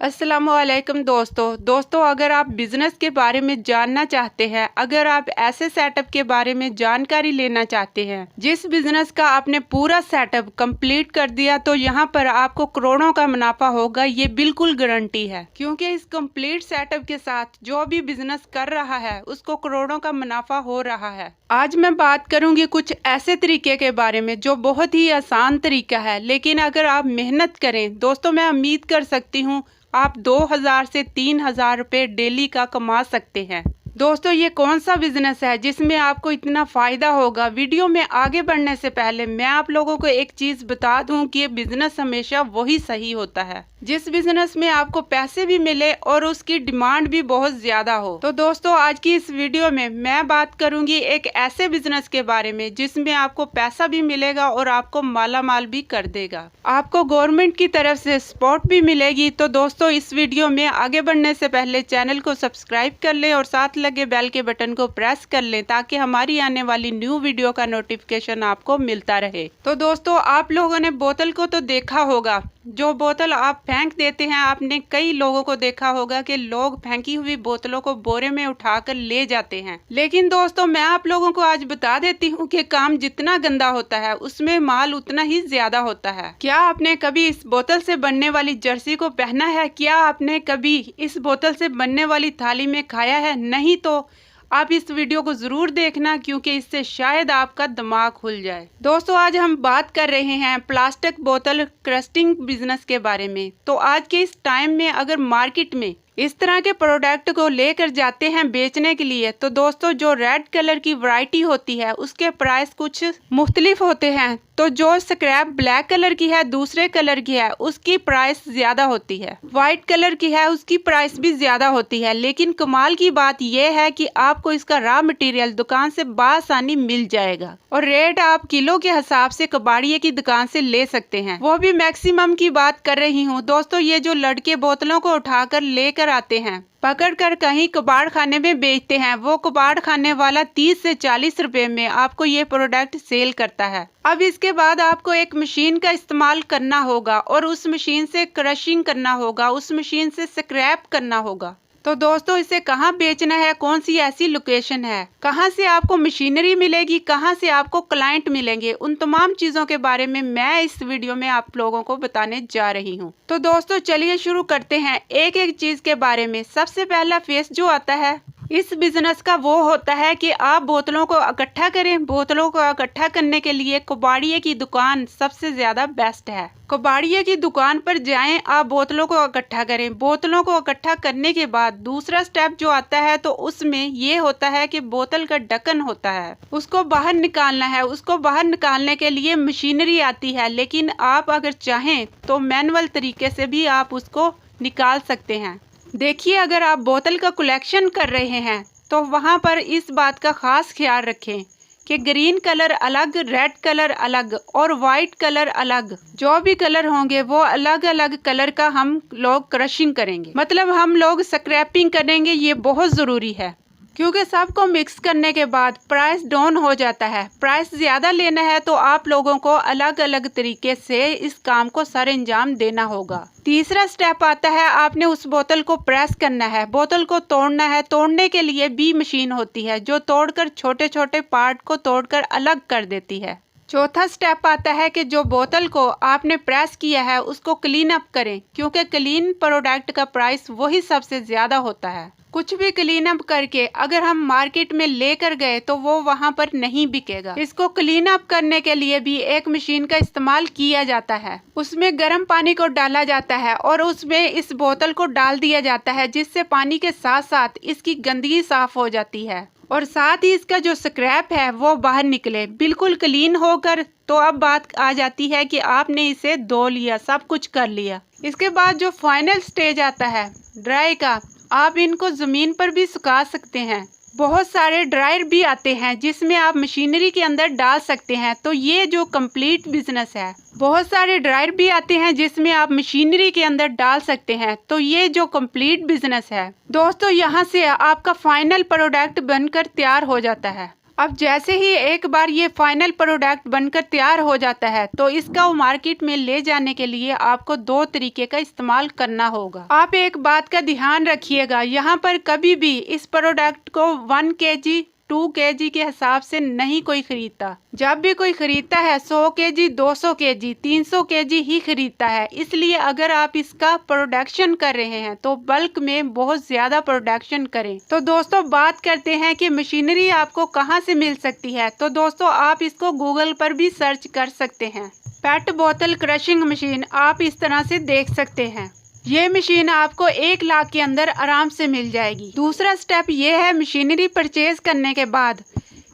अस्सलामुअलैकुम दोस्तों अगर आप बिज़नेस के बारे में जानना चाहते हैं, अगर आप ऐसे सेटअप के बारे में जानकारी लेना चाहते हैं जिस बिज़नेस का आपने पूरा सेटअप कंप्लीट कर दिया तो यहाँ पर आपको करोड़ों का मुनाफा होगा, ये बिल्कुल गारंटी है। क्योंकि इस कंप्लीट सेटअप के साथ जो भी बिज़नेस कर रहा है उसको करोड़ों का मुनाफा हो रहा है। आज मैं बात करूंगी कुछ ऐसे तरीके के बारे में जो बहुत ही आसान तरीका है, लेकिन अगर आप मेहनत करें दोस्तों, मैं उम्मीद कर सकती हूँ आप 2000 से 3000 रुपये डेली का कमा सकते हैं। दोस्तों ये कौन सा बिजनेस है जिसमें आपको इतना फ़ायदा होगा? वीडियो में आगे बढ़ने से पहले मैं आप लोगों को एक चीज़ बता दूं कि ये बिज़नेस हमेशा वही सही होता है जिस बिज़नेस में आपको पैसे भी मिले और उसकी डिमांड भी बहुत ज़्यादा हो। तो दोस्तों आज की इस वीडियो में मैं बात करूंगी एक ऐसे बिज़नेस के बारे में जिसमें आपको पैसा भी मिलेगा और आपको माला माल भी कर देगा, आपको गवर्नमेंट की तरफ से सपोर्ट भी मिलेगी। तो दोस्तों इस वीडियो में आगे बढ़ने से पहले चैनल को सब्सक्राइब कर लें और साथ लगे बेल के बटन को प्रेस कर लें ताकि हमारी आने वाली न्यू वीडियो का नोटिफिकेशन आपको मिलता रहे। तो दोस्तों आप लोगों ने बोतल को तो देखा होगा, जो बोतल आप फेंक देते हैं, आपने कई लोगों को देखा होगा कि लोग फेंकी हुई बोतलों को बोरे में उठाकर ले जाते हैं। लेकिन दोस्तों मैं आप लोगों को आज बता देती हूँ कि काम जितना गंदा होता है उसमें माल उतना ही ज्यादा होता है। क्या आपने कभी इस बोतल से बनने वाली जर्सी को पहना है? क्या आपने कभी इस बोतल से बनने वाली थाली में खाया है? नहीं तो आप इस वीडियो को जरूर देखना, क्योंकि इससे शायद आपका दिमाग खुल जाए। दोस्तों आज हम बात कर रहे हैं प्लास्टिक बोतल क्रस्टिंग बिजनेस के बारे में। तो आज के इस टाइम में अगर मार्केट में इस तरह के प्रोडक्ट को लेकर जाते हैं बेचने के लिए, तो दोस्तों जो रेड कलर की वैरायटी होती है उसके प्राइस कुछ मुख्तलिफ होते हैं। तो जो स्क्रैप ब्लैक कलर की है, दूसरे कलर की है, उसकी प्राइस ज्यादा होती है। व्हाइट कलर की है उसकी प्राइस भी ज्यादा होती है। लेकिन कमाल की बात यह है कि आपको इसका रॉ मटेरियल दुकान से बासानी मिल जाएगा और रेट आप किलो के हिसाब से कबाड़िए की दुकान से ले सकते हैं। वो भी मैक्सिमम की बात कर रही हूँ दोस्तों। ये जो लड़के बोतलों को उठाकर लेकर आते हैं, पकड़ कर कहीं कबाड़ खाने में बेचते हैं, वो कबाड़ खाने वाला 30 से 40 रुपए में आपको ये प्रोडक्ट सेल करता है। अब इसके बाद आपको एक मशीन का इस्तेमाल करना होगा और उस मशीन से क्रशिंग करना होगा, उस मशीन से स्क्रैप करना होगा। तो दोस्तों इसे कहाँ बेचना है, कौन सी ऐसी लोकेशन है, कहाँ से आपको मशीनरी मिलेगी, कहाँ से आपको क्लाइंट मिलेंगे, उन तमाम चीज़ों के बारे में मैं इस वीडियो में आप लोगों को बताने जा रही हूँ। तो दोस्तों चलिए शुरू करते हैं एक एक चीज़ के बारे में। सबसे पहला फेस जो आता है इस बिजनेस का वो होता है कि आप बोतलों को इकट्ठा करें। बोतलों को इकट्ठा करने के लिए कबाड़िए की दुकान सबसे ज़्यादा बेस्ट है। कबाड़िए की दुकान पर जाएं, आप बोतलों को इकट्ठा करें। बोतलों को इकट्ठा करने के बाद दूसरा स्टेप जो आता है तो उसमें ये होता है कि बोतल का ढक्कन होता है, उसको बाहर निकालना है। उसको बाहर निकालने के लिए मशीनरी आती है, लेकिन आप अगर चाहें तो मैनुअल तरीके से भी आप उसको निकाल सकते हैं। देखिए अगर आप बोतल का कलेक्शन कर रहे हैं तो वहाँ पर इस बात का ख़ास ख्याल रखें कि ग्रीन कलर अलग, रेड कलर अलग और वाइट कलर अलग। जो भी कलर होंगे वो अलग अलग कलर का हम लोग क्रशिंग करेंगे, मतलब हम लोग स्क्रैपिंग करेंगे। ये बहुत ज़रूरी है क्योंकि सबको मिक्स करने के बाद प्राइस डाउन हो जाता है। प्राइस ज़्यादा लेना है तो आप लोगों को अलग अलग तरीके से इस काम को सर अंजाम देना होगा। तीसरा स्टेप आता है, आपने उस बोतल को प्रेस करना है, बोतल को तोड़ना है। तोड़ने के लिए भी मशीन होती है जो तोड़कर छोटे छोटे पार्ट को तोड़कर अलग कर देती है। चौथा स्टेप आता है कि जो बोतल को आपने प्रेस किया है उसको क्लीन अप करें, क्योंकि क्लीन प्रोडक्ट का प्राइस वही सबसे ज़्यादा होता है। कुछ भी क्लीन अप करके अगर हम मार्केट में लेकर गए तो वो वहाँ पर नहीं बिकेगा। इसको क्लीन अप करने के लिए भी एक मशीन का इस्तेमाल किया जाता है। उसमें गर्म पानी को डाला जाता है और उसमें इस बोतल को डाल दिया जाता है, जिससे पानी के साथ साथ इसकी गंदगी साफ हो जाती है और साथ ही इसका जो स्क्रैप है वो बाहर निकले बिल्कुल क्लीन होकर। तो अब बात आ जाती है कि आपने इसे धो लिया, सब कुछ कर लिया। इसके बाद जो फाइनल स्टेज आता है ड्राई का, आप इनको ज़मीन पर भी सुखा सकते हैं। बहुत सारे ड्रायर भी आते हैं जिसमें आप मशीनरी के अंदर डाल सकते हैं। तो ये जो कंप्लीट बिजनेस है, बहुत सारे ड्रायर भी आते हैं जिसमें आप मशीनरी के अंदर डाल सकते हैं। तो ये जो कंप्लीट बिजनेस है दोस्तों, यहाँ से आपका फाइनल प्रोडक्ट बनकर तैयार हो जाता है। अब जैसे ही एक बार ये फाइनल प्रोडक्ट बनकर तैयार हो जाता है तो इसका मार्केट में ले जाने के लिए आपको 2 तरीके का इस्तेमाल करना होगा। आप एक बात का ध्यान रखिएगा, यहाँ पर कभी भी इस प्रोडक्ट को 1 kg 2 kg के हिसाब से नहीं कोई खरीदता। जब भी कोई खरीदता है 100 kg 200 kg 300 kg ही खरीदता है। इसलिए अगर आप इसका प्रोडक्शन कर रहे हैं तो बल्क में बहुत ज़्यादा प्रोडक्शन करें। तो दोस्तों बात करते हैं कि मशीनरी आपको कहां से मिल सकती है। तो दोस्तों आप इसको गूगल पर भी सर्च कर सकते हैं। पेट बोतल क्रशिंग मशीन आप इस तरह से देख सकते हैं। ये मशीन आपको 1 लाख के अंदर आराम से मिल जाएगी। दूसरा स्टेप ये है मशीनरी परचेज करने के बाद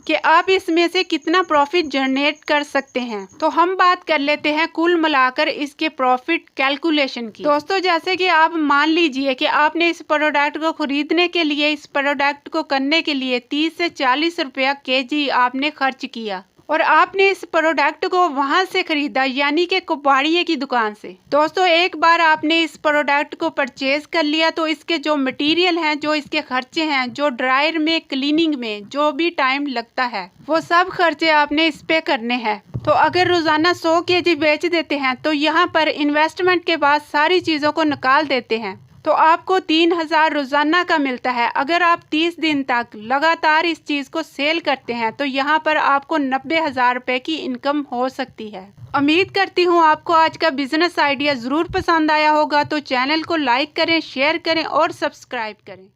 कि आप इसमें से कितना प्रॉफिट जनरेट कर सकते हैं। तो हम बात कर लेते हैं कुल मिलाकर इसके प्रॉफिट कैलकुलेशन की। दोस्तों जैसे कि आप मान लीजिए कि आपने इस प्रोडक्ट को खरीदने के लिए, इस प्रोडक्ट को करने के लिए 30 से 40 रुपया kg आपने खर्च किया और आपने इस प्रोडक्ट को वहां से खरीदा, यानी कि कबाड़िए की दुकान से। दोस्तों एक बार आपने इस प्रोडक्ट को परचेज कर लिया तो इसके जो मटेरियल हैं, जो इसके खर्चे हैं, जो ड्रायर में क्लीनिंग में जो भी टाइम लगता है, वो सब खर्चे आपने इस पे करने हैं। तो अगर रोजाना 100 kg बेच देते हैं तो यहाँ पर इन्वेस्टमेंट के बाद सारी चीज़ों को निकाल देते हैं तो आपको 3000 रोजाना का मिलता है। अगर आप 30 दिन तक लगातार इस चीज़ को सेल करते हैं तो यहाँ पर आपको 90,000 रुपये की इनकम हो सकती है। उम्मीद करती हूँ आपको आज का बिजनेस आइडिया ज़रूर पसंद आया होगा। तो चैनल को लाइक करें, शेयर करें और सब्सक्राइब करें।